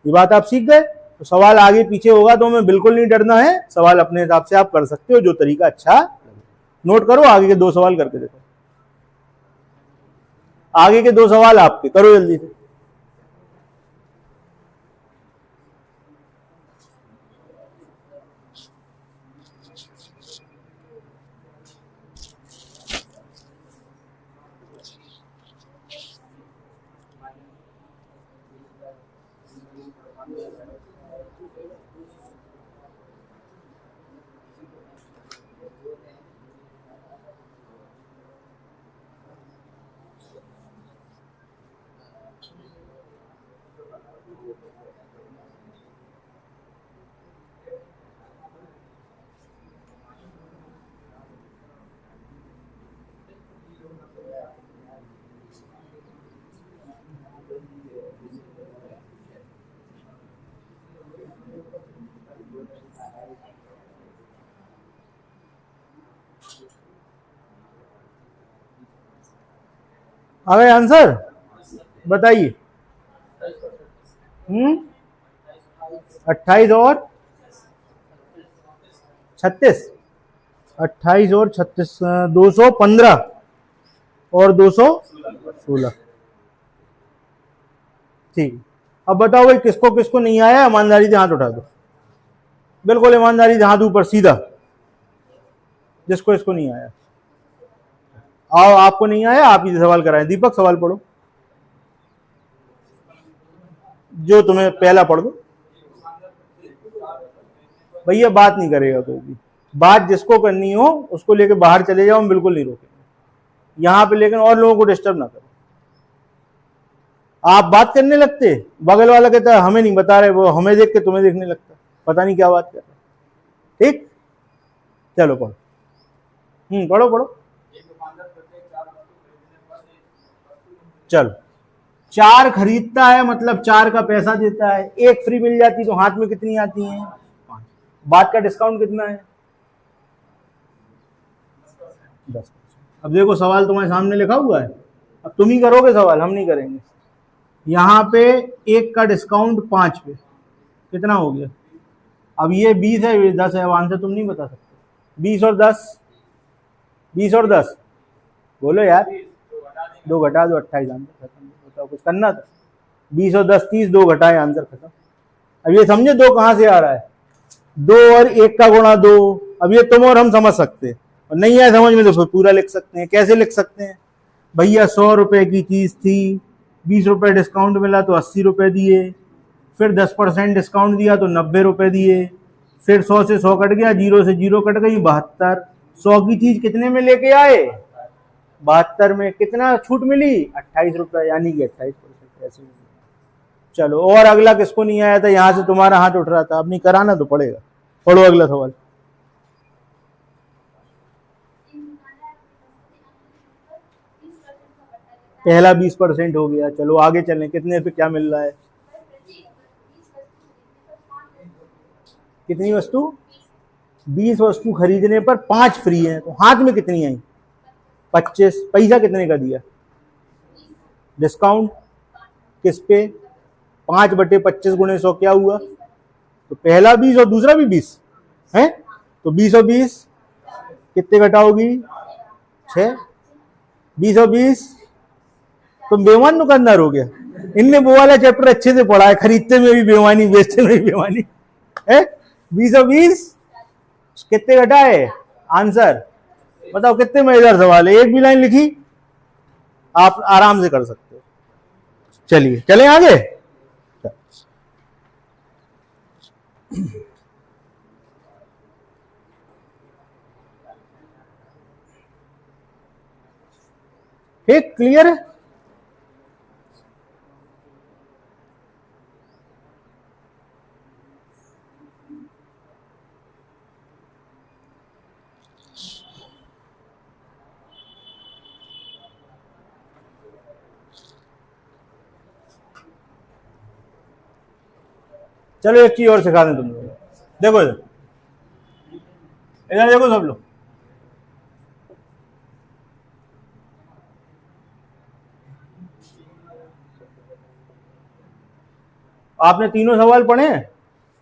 ये बात आप सीख गए। तो सवाल आगे पीछे होगा तो हमें बिल्कुल नहीं डरना है, सवाल अपने हिसाब से आप कर सकते हो, जो तरीका अच्छा। नोट करो, आगे के 2 सवाल करके देखो, आगे के 2 सवाल आपके करो जल्दी से। आ गए आंसर, बताइए। 28 और 36, 28 और 36, 215 और 216। ठीक, अब बताओ भाई किसको किसको नहीं आया, ईमानदारी से हाथ उठा दो, बिल्कुल ईमानदारी से हाथ ऊपर सीधा, जिसको इसको नहीं आया। आओ, आपको नहीं आया, आप ही सवाल कराएं। दीपक सवाल पढ़ो, जो तुम्हें पहला पढ़ दो। भैया बात नहीं करेगा कोई भी, बात जिसको करनी हो उसको लेके बाहर चले जाओ, हम बिल्कुल नहीं रोकेंगे यहाँ पे, लेकिन और लोगों को डिस्टर्ब ना करो। आप बात करने लगते, बगल वाला कहता है हमें नहीं बता रहे, वो हमें देख के तुम्हें देखने लगता, पता नहीं क्या बात कर रहे। ठीक, चलो पढ़ो। पढ़ो पढ़ो, चलो। 4 खरीदता है मतलब 4 का पैसा देता है, 1 फ्री मिल जाती तो हाथ में कितनी आती है? 5। बात का डिस्काउंट कितना है? 10%। अब देखो सवाल तुम्हारे सामने लिखा हुआ है, अब तुम ही करोगे सवाल, हम नहीं करेंगे। यहाँ पे 1 का डिस्काउंट 5 पे कितना हो गया? अब ये 20 है, ये 10 है, अब आंसर तुम नहीं बता सकते। 20 और 10, 20 और 10 बोलो यार, 2 घटा दो, 28 आंसर खत्म। बताओ, कुछ करना था? 20 और 10 30, 2 घटाए, आंसर खत्म। अब ये समझे 2 कहां से आ रहा है? 2 और 1 का गुणा 2। अब ये तुम और हम समझ सकते हैं, और नहीं आए समझ में तो फिर पूरा लिख सकते हैं। कैसे लिख सकते हैं? भैया 100 रुपए की चीज थी, 20 रुपए डिस्काउंट मिला तो 80 रुपए दिए, फिर 10% डिस्काउंट दिया तो 90 रुपए दिए, फिर 100 से 100 कट गया, 0 से 0 कट गई, 72। 100 की चीज कितने में लेके आए? 72 में। कितना छूट मिली? 28 रुपए, यानी कि 28%। ऐसे। चलो, और अगला किसको नहीं आया था? यहां से तुम्हारा हाथ उठ रहा था, अब नहीं कराना तो पड़ेगा। पढ़ो अगला सवाल। पहला 20% हो गया, चलो आगे चलें। कितने पे क्या मिल रहा है? कितनी वस्तु? 20 वस्तु खरीदने पर 5 फ्री है, तो हाथ में कितनी आई? 25। पैसा कितने का दिया? डिस्काउंट किस पे? 5/25 गुणे 100 क्या हुआ? तो पहला 20 और दूसरा भी 20 है, तो 20 और 20 कितने घटाओगी? 6। 20 और 20, तुम बेईमान दुकानदार हो गया। इनने वो वाला चैप्टर अच्छे से पढ़ा है, खरीदते में भी बेईमानी, बेचते में भी बेईमानी है। 20 और 20 कितने घटाए? आंसर बताओ कितने मजेदार सवाल है, एक भी लाइन लिखी, आप आराम से कर सकते हो। चलिए चलें आगे। ठीक, क्लियर है? चलो एक चीज और सिखा दें तुम लोग। देखो इधर, इधर देखो सब लोग, आपने तीनों सवाल पढ़े हैं,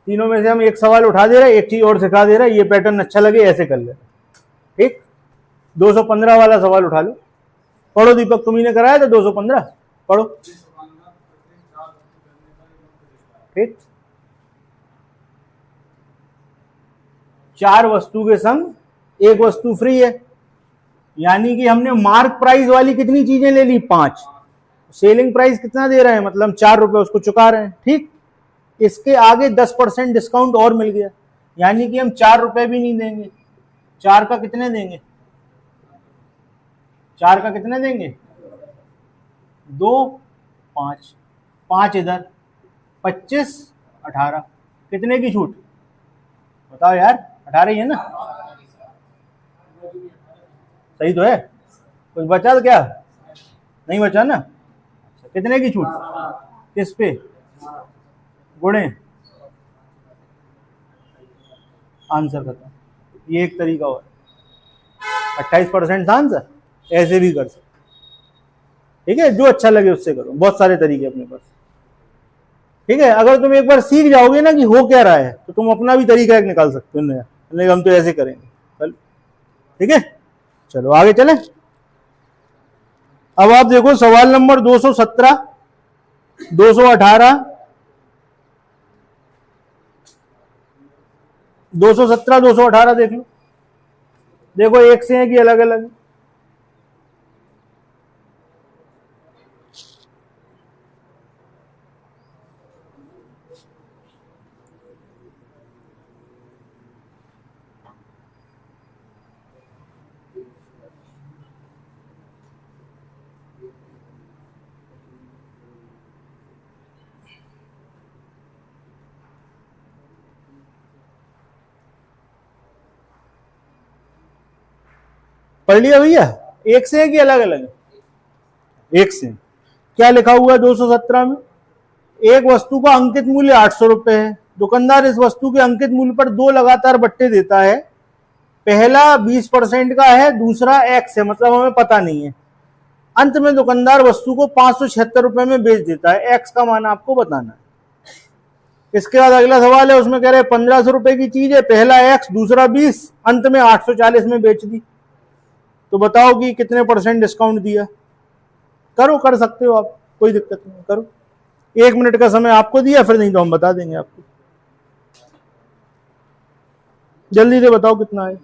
तीनों में से हम एक सवाल उठा दे रहे हैं, एक चीज और सिखा दे रहे हैं, ये पैटर्न अच्छा लगे ऐसे कर ले। ठीक, 215 वाला सवाल उठा लो, पढ़ो। दीपक तुम्ही ने कराया था 215, पढ़ो। ठीक, 4 वस्तु के संग 1 वस्तु फ्री है, यानी कि हमने मार्क प्राइस वाली कितनी चीजें ले ली? 5। सेलिंग प्राइस कितना दे रहे हैं? मतलब 4 रुपए उसको चुका रहे हैं। ठीक, इसके आगे 10% डिस्काउंट और मिल गया, यानी कि हम 4 रुपए भी नहीं देंगे। 4 का कितने देंगे? 4 का कितने देंगे? 2, 5, 5 इधर, 25, 18, कितने की छूट बताओ यार? 18 ही है ना? सही तो है? कुछ बचा तो क्या? नहीं बचा ना? कितने की छूट? किस पे? गुणे, आंसर खत्म। ये एक तरीका और 28% था आंसर। ऐसे भी कर सकते, ठीक है, जो अच्छा लगे उससे करो, बहुत सारे तरीके अपने पास, ठीक है। अगर तुम एक बार सीख जाओगे ना कि हो क्या रहा है, तो तुम अपना भी तरीका एक निकाल सकते हो नया, नहीं हम तो ऐसे करेंगे चल, ठीक है। चलो आगे चले। अब आप देखो सवाल नंबर 217, 218, 217, 218 देख लो। देखो एक से है कि अलग अलग? पढ़ लिया भैया? एक से है कि अलग अलग? एक से। क्या लिखा हुआ है 217 में? एक वस्तु का अंकित मूल्य 800 रुपए है। दुकानदार इस वस्तु के अंकित मूल्य पर दो लगातार बट्टे देता है। पहला 20% का है, दूसरा एक्स है, मतलब हमें पता नहीं है। अंत में दुकानदार वस्तु को 576 रुपए में बेच देता है। एक्स का मान आपको बताना है। इसके बाद अगला सवाल है, उसमें कह रहे हैं 1500 रुपए की चीज है, पहला एक्स, दूसरा 20, अंत में 840 में बेच दी। तो बताओ कि कितने % डिस्काउंट दिया? करो, कर सकते हो आप, कोई दिक्कत नहीं, करो। 1 मिनट का समय आपको दिया, फिर नहीं तो हम बता देंगे आपको। जल्दी से बताओ कितना है।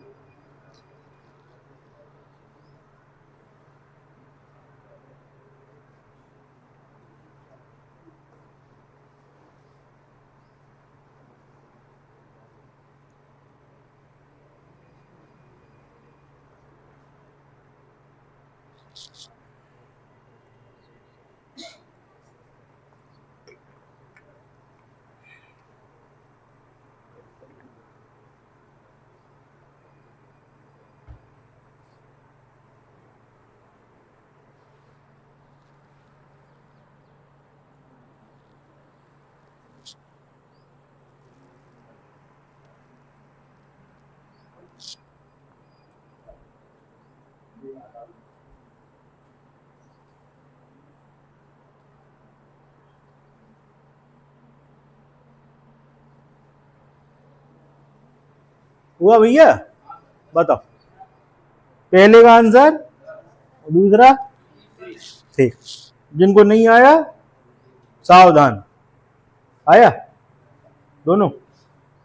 हुआ भैया? बताओ पहले का आंसर, दूसरा ठीक। जिनको नहीं आया सावधान। आया दोनों?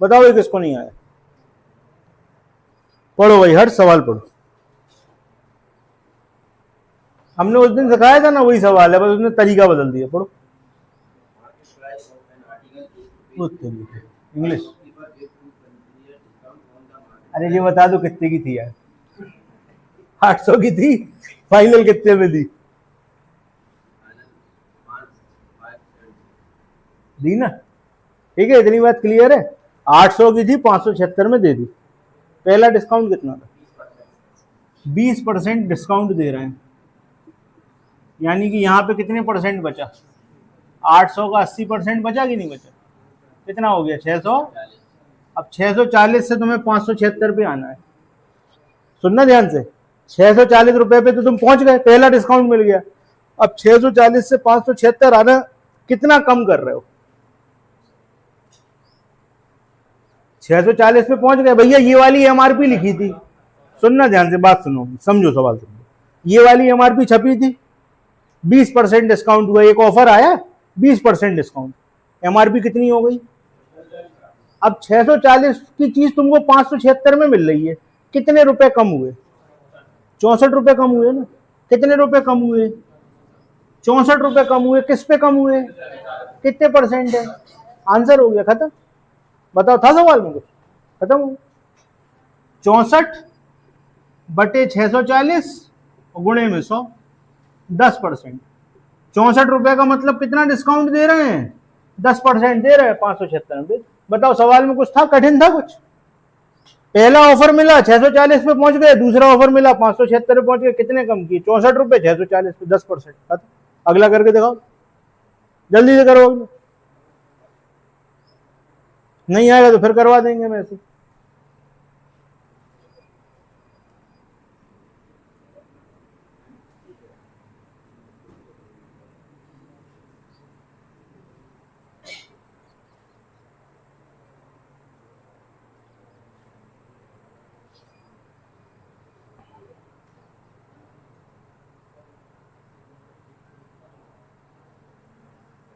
बताओ ये किसको नहीं आया? पढ़ो भाई, हर सवाल पढ़ो। हमने उस दिन सिखाया था ना, वही सवाल है, बस उसने तरीका बदल दिया। पढ़ो इंग्लिश। अरे ये बता दो कितने की थी यार? 800 की थी। फाइनल कितने में दी? दी ना? ठीक है, इतनी बात क्लियर है। 800 की थी, 576 में दे दी। पहला डिस्काउंट कितना था? 20% डिस्काउंट दे रहे हैं, यानी कि यहाँ पे कितने % बचा? 800 का 80% बचा कि नहीं बचा? कितना हो गया? 600। अब 640 से तुम्हें 576 पे आना है। सुनना ध्यान से, 640 रुपए पे तो तुम पहुंच गए, पहला डिस्काउंट मिल गया। अब 640 से 576 आना, कितना कम कर रहे हो? 640 पे पहुंच गए भैया। ये वाली एमआरपी लिखी थी, सुनना ध्यान से, बात सुनो, समझो सवाल समझो। ये वाली एमआरपी छपी थी, 20% डिस्काउंट हुआ, एक ऑफर आया, 20% डिस्काउंट, एमआरपी कितनी हो गई? अब 640 की चीज तुमको 576 में मिल रही है, कितने रुपए कम हुए? 64 रुपए कम हुए ना? कितने रुपए कम हुए? 64 रुपए कम हुए। किस पे कम हुए? कितने % है? आंसर हो गया, खत्म। बताओ, था सवाल में कुछ? खत्म हो। 64 बटे 640 गुणे में 100, 10%। 64 रुपए का मतलब कितना डिस्काउंट दे रहे हैं? 10% दे रहे हैं 576 में। बताओ सवाल में कुछ था, कठिन था कुछ? पहला ऑफर मिला 640 पे पहुंच गए, दूसरा ऑफर मिला 576 पे पहुंच गए, कितने कम किए? 64 रुपए, 640 पे 10%। अगला करके दिखाओ, जल्दी से करो। नहीं आएगा तो फिर करवा देंगे मैं ऐसे।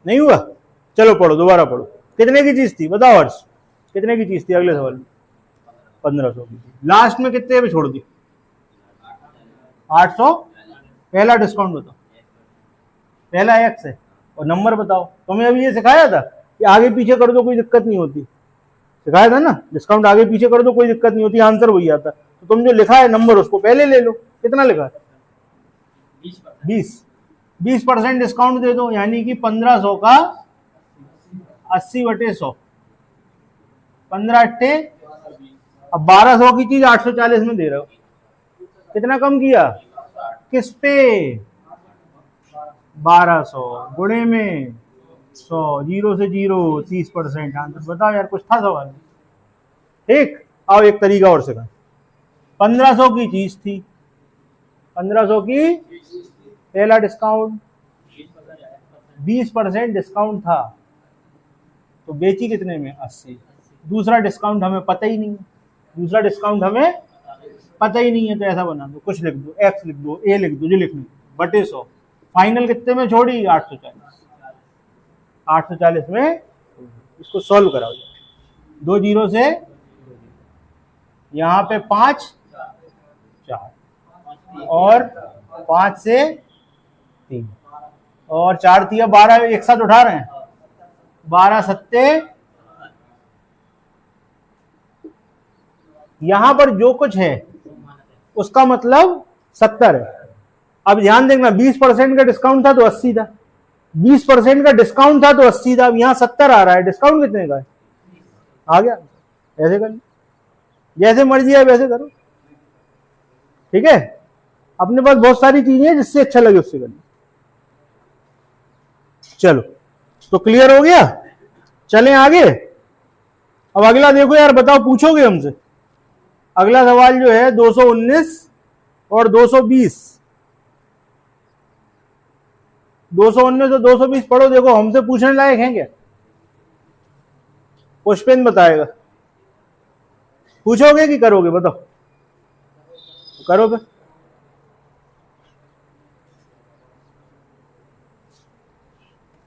नहीं हुआ? चलो पढ़ो, दोबारा पढ़ो। कितने की चीज थी बताओ हर्ष, कितने की चीज थी? अगले सवाल में 1500 की थी। लास्ट में कितने पे छोड़ दी? 800। पहला डिस्काउंट बताओ, पहला एक्स है, और नंबर बताओ। तुम्हें अभी ये सिखाया था कि आगे पीछे कर दो कोई दिक्कत नहीं होती, सिखाया था ना, डिस्काउंट आगे पीछे कर दो कोई दिक्कत नहीं होती, आंसर वही आता। तो तुम जो लिखा है नंबर उसको पहले ले लो। कितना लिखा है? 20% डिस्काउंट दे दो, यानी कि 1500 का 80/100, 15 अट्ठे। अब 1200 की चीज 840 में दे रहे हो, कितना कम किया? किस पे? 1200 गुणे में 100, 0 से 0, 30%। आंसर बताओ यार, कुछ था सवाल? ठीक, आओ एक तरीका और सिखा। 1500 की चीज थी, 1500 की पहला डिस्काउंट, 20% डिस्काउंट था, तो बेची कितने में? 80। दूसरा डिस्काउंट हमें पता ही नहीं है, दूसरा डिस्काउंट हमें पता ही नहीं है, तो ऐसा बना दो, कुछ लिख दो, एक्स लिख दो, ए लिख दो, जो लिखनी बटे 100। फाइनल कितने में छोड़ी? 840। 840 में इसको सॉल्व कराओ। 2 जीरो से यहाँ पे 5 4, और 5 से 3, और 4 थी 12, एक साथ उठा रहे हैं, 12 सत्ते। यहां पर जो कुछ है उसका मतलब 70 है। अब ध्यान देखना, 20% का डिस्काउंट था तो 80 था, 20% का डिस्काउंट था तो 80 था। अब यहां 70 आ रहा है, डिस्काउंट कितने का है? आ गया। ऐसे कर, जैसे मर्जी है वैसे करो, ठीक है। अपने पास बहुत सारी चीजें हैं, जिससे अच्छा लगे उससे करिए। चलो, तो क्लियर हो गया, चलें आगे। अब अगला देखो यार, बताओ, पूछोगे हमसे। अगला सवाल जो है 219 और 220। 219 और 220 पढ़ो, देखो हमसे पूछने लायक है क्या? पुष्पेन बताएगा। पूछोगे कि करोगे? बताओ, करोगे?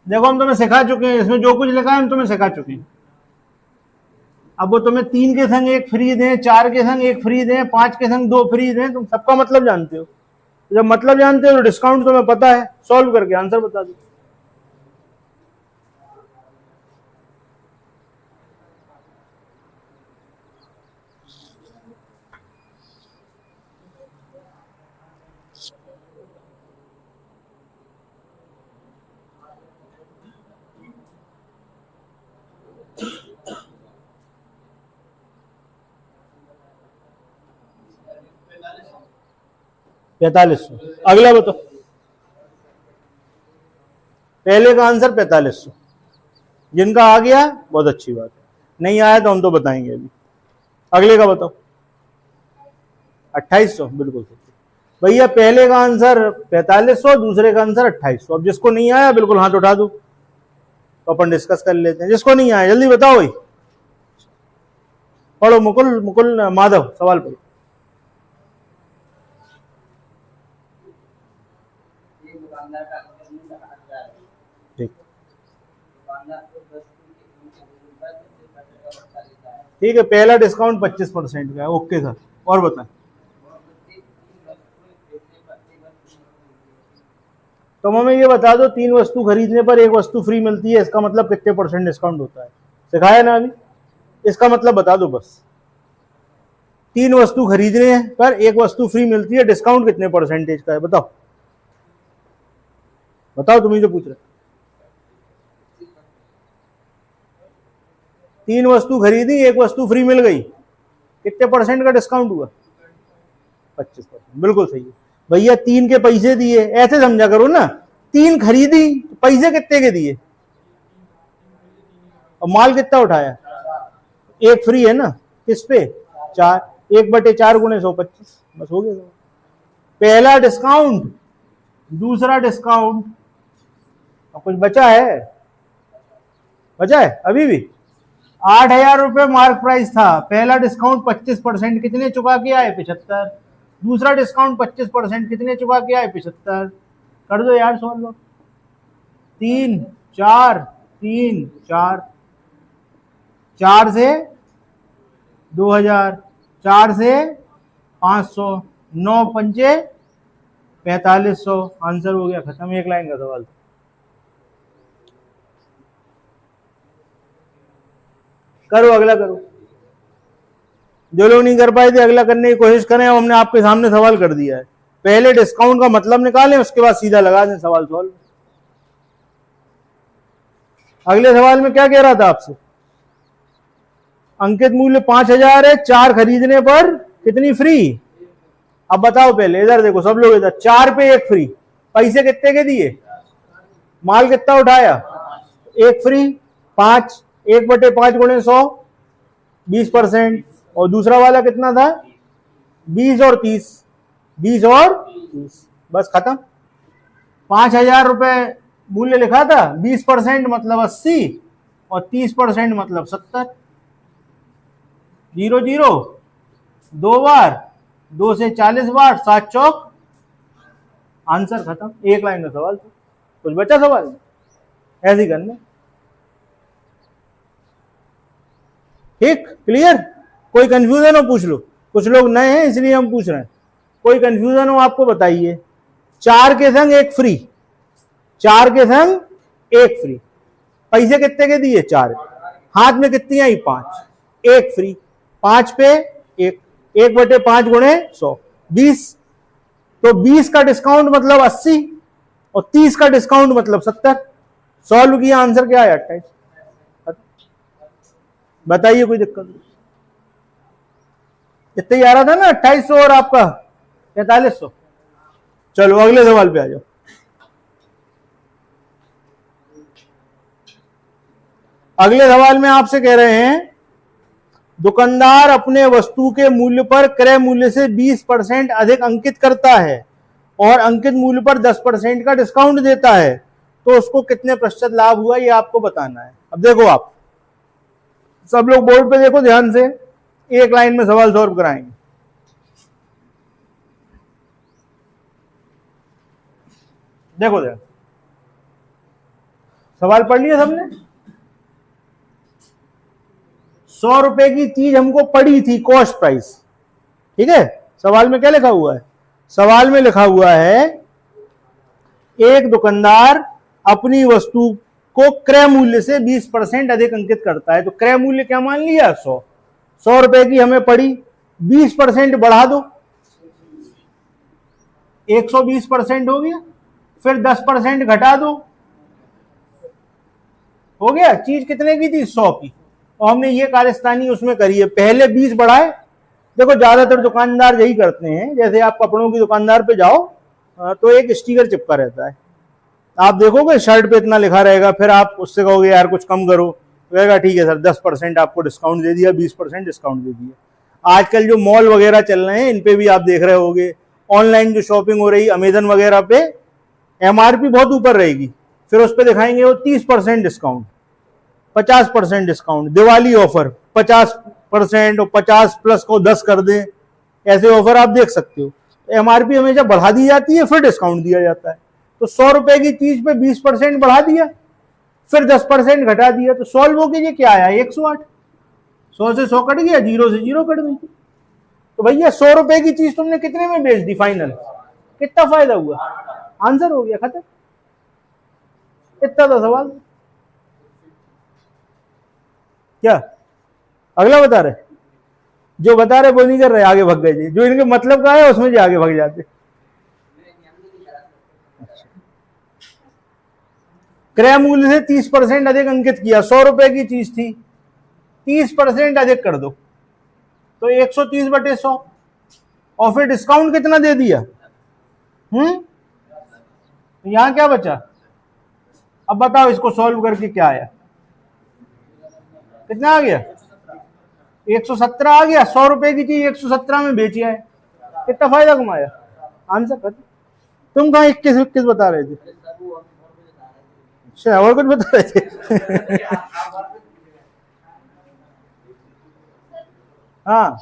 देखो हम तुम्हें सिखा चुके हैं, इसमें जो कुछ लिखा है हम तुम्हें सिखा चुके हैं। अब वो तुम्हें 3 के संग 1 फ्री दें, 4 के संग 1 फ्री दें, 5 के संग 2 फ्री दें, तुम सबका मतलब जानते हो। जब मतलब जानते हो तो डिस्काउंट तुम्हें पता है, सॉल्व करके आंसर बता दो। पैंतालीस। अगला बताओ, पहले का आंसर 4500। जिनका आ गया बहुत अच्छी बात है, नहीं आया तो हम तो बताएंगे अभी। अगले का बताओ। 2800, बिल्कुल सही भैया। पहले का आंसर 4500, दूसरे का आंसर 2800। अब जिसको नहीं आया बिल्कुल हाथ उठा दो, तो अपन डिस्कस कर लेते हैं। जिसको नहीं आया जल्दी बताओ भाई। पढ़ो, मुकुल माधव, सवाल पढ़ो। ठीक है, पहला डिस्काउंट 25% का है, ओके सर। और बताएं। तो हमें ये बता दो, 3 वस्तु खरीदने पर 1 वस्तु फ्री मिलती है, इसका मतलब कितने % डिस्काउंट होता है? सिखाया ना अभी, इसका मतलब बता दो बस। 3 वस्तु खरीदने पर 1 वस्तु फ्री मिलती है, डिस्काउंट कितने % का है? बताओ बताओ, तुम्हें जो पूछ रहे। 3 वस्तु खरीदी, 1 वस्तु फ्री मिल गई, कितने परसेंट का डिस्काउंट हुआ? 25%। बिल्कुल सही है भैया। 3 के पैसे दिए, ऐसे समझा करो ना, 3 खरीदी, पैसे कितने के दिए और माल कितना उठाया? 1 फ्री है ना, किस पे? 4, 1/4 गुणे 125, बस हो गया। पहला डिस्काउंट, दूसरा डिस्काउंट, और कुछ बचा है? बचा है अभी भी? 8,000 रुपए मार्क प्राइस था, पहला डिस्काउंट 25%, कितने चुका के आए? 75। दूसरा डिस्काउंट 25%, कितने चुका के आए? 75। कर दो यार सॉल्व। 3 4 3 4, 4 से 2,000, 4 से 500, 9 पंचे 4500, आंसर हो गया खत्म। 1 लाइन का सवाल। करो अगला, करो। जो लोग नहीं कर पाए थे अगला करने की कोशिश करें। अब हमने आपके सामने सवाल कर दिया है, पहले डिस्काउंट का मतलब निकालें, उसके बाद सीधा लगा दें सवाल सॉल्व। अगले सवाल में क्या कह रहा था आपसे? अंकित मूल्य 5,000 है, 4 खरीदने पर कितनी फ्री? अब बताओ, पहले इधर देखो सब लोग, इधर 4 पे 1 फ्री, पैसे कितने के दिए? माल कितना उठाया? 1 फ्री, 5, 1/5 गुणे 100, 20%। और दूसरा वाला कितना था? 20 और 30, 20 और 30, बस खत्म। 5,000 रुपए मूल्य लिखा था, 20% मतलब 80 और 30% मतलब 70। 0 0 2 बार, 2 से 40 बार, 7 चौक, आंसर खत्म। 1 लाइन का सवाल था। कुछ बचा सवाल? ऐसे ही करना। ठीक, क्लियर? कोई कंफ्यूजन हो पूछ लो, कुछ लोग नए हैं इसलिए हम पूछ रहे हैं। कोई कंफ्यूजन हो आपको बताइए। 4 के संग 1 फ्री, 4 के संग 1 फ्री, पैसे कितने के दिए? 4, हाथ में कितनी आई? 5, 1 फ्री, 5 पे 1, 1/5 गुणे 100, 20। तो 20 का डिस्काउंट मतलब 80 और 30 का डिस्काउंट मतलब 70। सॉल्व किया, आंसर क्या है? 28। बताइए कोई दिक्कत नहीं? इतने ही आ रहा था ना, 2800 और आपका 4300। चलो अगले सवाल पे आ जाओ। अगले सवाल में आपसे कह रहे हैं, दुकानदार अपने वस्तु के मूल्य पर क्रय मूल्य से 20% अधिक अंकित करता है और अंकित मूल्य पर 10% का डिस्काउंट देता है, तो उसको कितने प्रतिशत लाभ हुआ ये आपको बताना है। अब देखो, आप सब लोग बोर्ड पे देखो ध्यान से, 1 लाइन में सवाल सॉल्व कराएंगे। देखो ध्यान, सवाल पढ़ लिया सबने? 100 रुपए की चीज हमको पड़ी थी, कॉस्ट प्राइस, ठीक है। सवाल में क्या लिखा हुआ है? सवाल में लिखा हुआ है, एक दुकानदार अपनी वस्तु को क्रय मूल्य से 20% अधिक अंकित करता है। तो क्रय मूल्य क्या मान लिया? 100 रुपए की हमें पड़ी, 20% बढ़ा दो, 120% हो गया, फिर 10% घटा दो, हो गया। चीज कितने की थी? 100 की, और हमने ये कारस्तानी उसमें करी है, पहले 20 बढ़ाए। देखो ज्यादातर दुकानदार यही करते हैं, जैसे आप कपड़ों की दुकानदार पे जाओ तो एक स्टिकर चिपका रहता है, आप देखोगे शर्ट पे इतना लिखा रहेगा, फिर आप उससे कहोगे यार कुछ कम करो, तो कहेगा ठीक है सर 10% आपको डिस्काउंट दे दिया, 20% डिस्काउंट दे दिया। आजकल जो मॉल वगैरह चल रहे हैं इन पे भी आप देख रहे होगे, ऑनलाइन जो शॉपिंग हो रही है अमेजन वगैरह पे, एमआरपी बहुत ऊपर रहेगी, फिर उस पर दिखाएंगे वो 30% डिस्काउंट, 50% डिस्काउंट, दिवाली ऑफर 50% और 50 प्लस को 10 कर दें, ऐसे ऑफर आप देख सकते हो। एमआरपी हमेशा बढ़ा दी जाती है, फिर डिस्काउंट दिया जाता है। तो 100 रुपए की चीज पे 20% बढ़ा दिया, फिर 10% घटा दिया, तो सॉल्व हो गया, क्या आया? 108। 100 से 100 कट गया, 0 से 0 कट गई। तो भैया 100 रुपए की चीज तुमने कितने में बेच दी फाइनल? कितना फायदा हुआ? आंसर हो गया खत्म। इतना था सवाल। क्या अगला बता रहे? जो बता रहे वो नहीं कर रहे, आगे भाग गए। जो इनके मतलब का है उसमें जो आगे भाग जाते। क्रय मूल्य से 30% अधिक अंकित किया, 100 रुपए की चीज थी, 30% अधिक कर दो तो 130/100, और फिर डिस्काउंट कितना दे दिया, यहां क्या बचा। अब बताओ इसको सॉल्व करके क्या आया, कितना आ गया, 117 आ गया। 100 रुपए की चीज 117 में बेची है, कितना फायदा कमाया। आंसर कर। तुम कहा 21 बता रहे थे, अच्छा और कुछ बता रहे थे। हाँ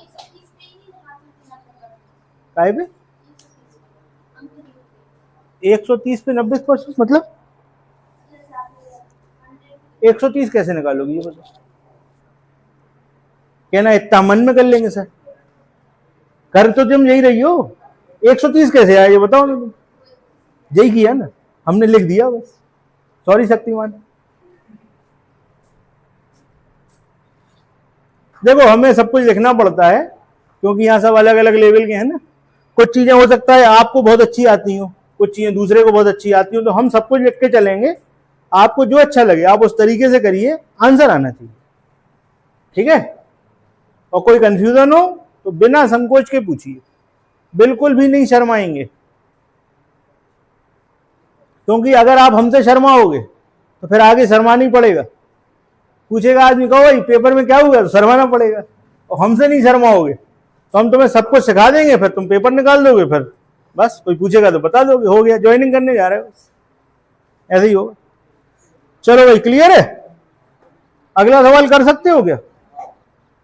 काय पे 130 पे 90% मतलब 130 कैसे निकालोगी ये बताओ। कहना इतना मन में कर लेंगे सर, कर तो तुम यही रही हो, 130 कैसे आया ये बताओ ना तुम। यही किया ना हमने, लिख दिया बस। सॉरी शक्तिमान। देखो हमें सब कुछ लिखना पड़ता है क्योंकि यहाँ सब अलग अलग लेवल के हैं ना। कुछ चीजें हो सकता है आपको बहुत अच्छी आती हो, कुछ चीजें दूसरे को बहुत अच्छी आती हो, तो हम सब कुछ लिख के चलेंगे। आपको जो अच्छा लगे आप उस तरीके से करिए, आंसर आना चाहिए, ठीक है। और कोई कंफ्यूजन हो तो बिना संकोच के पूछिए, बिल्कुल भी नहीं शर्माएंगे। क्योंकि अगर आप हमसे शर्माओगे तो फिर आगे शर्माना ही पड़ेगा। पूछेगा आदमी, कहो भाई पेपर में क्या हुआ, तो शर्माना पड़ेगा। और हमसे नहीं शर्माओगे तो हम तुम्हें सब कुछ सिखा देंगे, फिर तुम पेपर निकाल दोगे, फिर बस कोई पूछेगा तो बता दोगे, हो गया, ज्वाइनिंग करने जा रहे हो, ऐसे ही होगा। चलो भाई क्लियर है। अगला सवाल कर सकते हो क्या,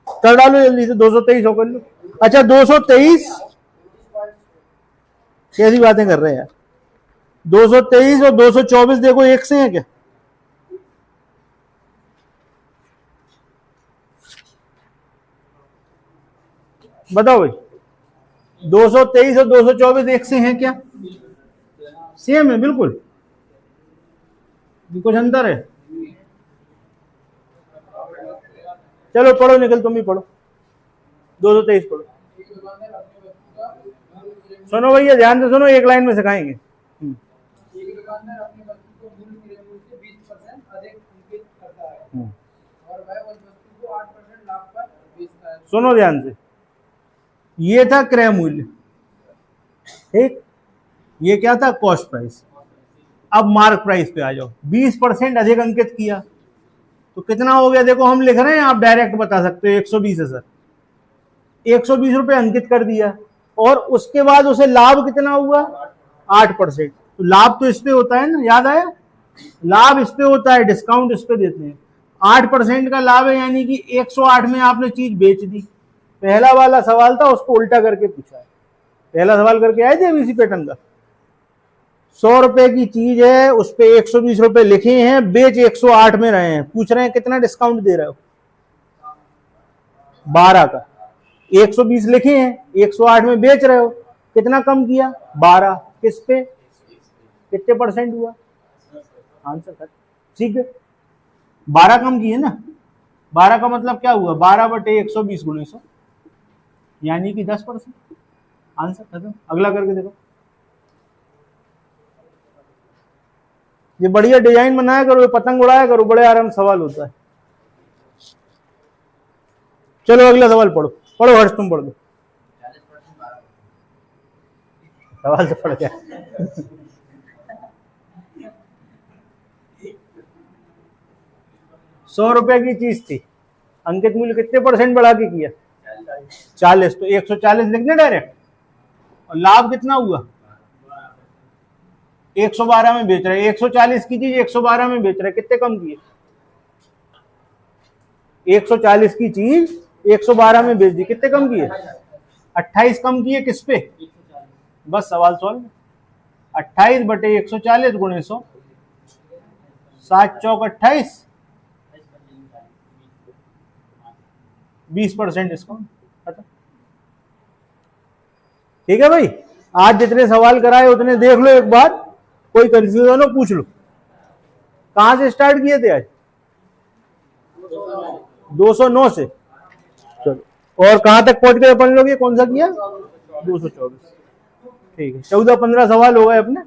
कर डालो जल्दी से। 223 हो कर लो। अच्छा 223 कैसी बातें कर रहे हैं यार। 223 और 224 देखो एक से हैं क्या, बताओ भाई। 223 और 224 एक से हैं क्या, सेम है बिल्कुल, कुछ अंतर है। चलो पढ़ो, निकल तुम भी पढ़ो, 223 पढ़ो। सुनो भैया ध्यान से सुनो, एक लाइन में सिखाएंगे। सुनो ध्यान से, ये था क्रय मूल्य, ठीक, ये क्या था, कॉस्ट प्राइस। अब मार्क प्राइस पे आ जाओ। 20% अधिक अंकित किया तो कितना हो गया, देखो हम लिख रहे हैं, आप डायरेक्ट बता सकते हो 120 है सर। 120 रुपए अंकित कर दिया और उसके बाद उसे लाभ कितना हुआ, 8%। तो लाभ तो इस पे होता है ना, याद आया, लाभ इस पे होता है, डिस्काउंट इस पे देते हैं। 8% का लाभ है, यानी कि 108 में आपने चीज बेच दी। पहला वाला सवाल था उसको उल्टा करके पूछा है। पहला सवाल करके आए थे इसी पैटर्न का। 100 रुपए की चीज है, उस पे 120 रुपए लिखे हैं, बेच 108 में रहे हैं, पूछ रहे हैं कितना डिस्काउंट दे रहे हो, 12 का। 120 लिखे हैं, 108 में बेच रहे हो, कितना कम किया, 12, किस पे, कितने परसेंट हुआ, आंसर कर, ठीक है। 12 कम किए ना, 12 का मतलब क्या हुआ, 12/120 गुणे 100, यानी कि 10%, आंसर खत्म। अगला करके देखो। ये बढ़िया डिजाइन बनाया करो, पतंग उड़ाया करो, बड़े आराम सवाल होता है। चलो अगला सवाल पढ़ो, पढ़ो हर्ष तुम पढ़ दो, सवाल तो पढ़ गया। 100 रुपए की चीज थी, अंकित मूल्य कितने परसेंट बढ़ा के किया, 40, तो 140 लिख दे डायरेक्ट। और लाभ कितना हुआ, 112 में बेच रहे, 140 की चीज 112 में बेच रहे, कितने कम किए, 140 की चीज 112 में बेच दी, कितने कम किए, 28 कम किए, किस पे, बस सवाल सॉल्व। 28/140 गुणे 100, 7 चौक 28, 20% डिस्काउंट, ठीक है भाई। आज जितने सवाल कराए उतने देख लो एक बार, कोई कंफ्यूजन हो पूछ लो। कहां से स्टार्ट किए थे आज, 209 से, चलो। और कहां तक पहुंच गए अपन लोग, ये कौन सा किया, 224, ठीक है। 14-15 सवाल हो गए अपने।